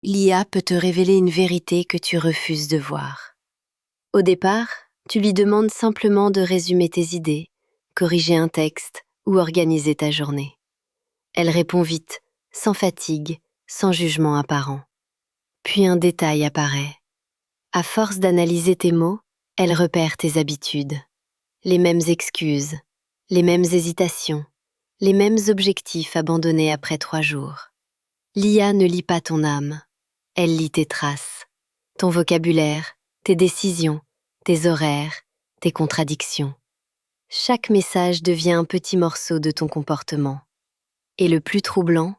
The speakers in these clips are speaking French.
l'IA peut te révéler une vérité que tu refuses de voir. Au départ, tu lui demandes simplement de résumer tes idées, corriger un texte ou organiser ta journée. Elle répond vite, sans fatigue, sans jugement apparent. Puis un détail apparaît. À force d'analyser tes mots, elle repère tes habitudes. Les mêmes excuses, les mêmes hésitations, les mêmes objectifs abandonnés après 3 jours. L'IA ne lit pas ton âme, elle lit tes traces, ton vocabulaire, tes décisions, tes horaires, tes contradictions. Chaque message devient un petit morceau de ton comportement. Et le plus troublant,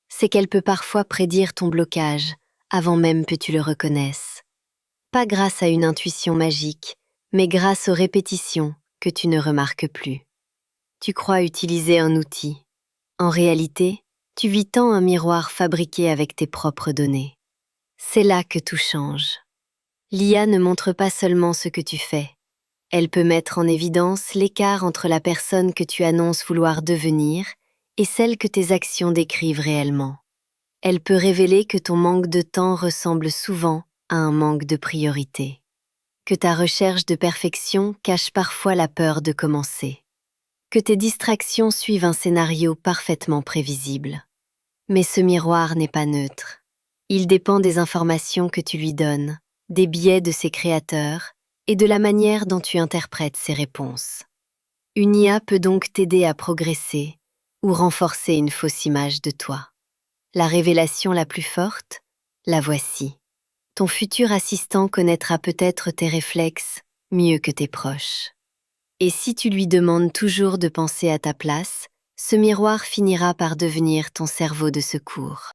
c'est qu'elle peut parfois prédire ton blocage avant même que tu le reconnaisses. Pas grâce à une intuition magique, mais grâce aux répétitions que tu ne remarques plus. Tu crois utiliser un outil. En réalité, tu vis tant un miroir fabriqué avec tes propres données. C'est là que tout change. L'IA ne montre pas seulement ce que tu fais. Elle peut mettre en évidence l'écart entre la personne que tu annonces vouloir devenir et celle que tes actions décrivent réellement. Elle peut révéler que ton manque de temps ressemble souvent à un manque de priorité, que ta recherche de perfection cache parfois la peur de commencer, que tes distractions suivent un scénario parfaitement prévisible. Mais ce miroir n'est pas neutre. Il dépend des informations que tu lui donnes, des biais de ses créateurs et de la manière dont tu interprètes ses réponses. Une IA peut donc t'aider à progresser ou renforcer une fausse image de toi. La révélation la plus forte, la voici. Ton futur assistant connaîtra peut-être tes réflexes mieux que tes proches. Et si tu lui demandes toujours de penser à ta place, ce miroir finira par devenir ton cerveau de secours.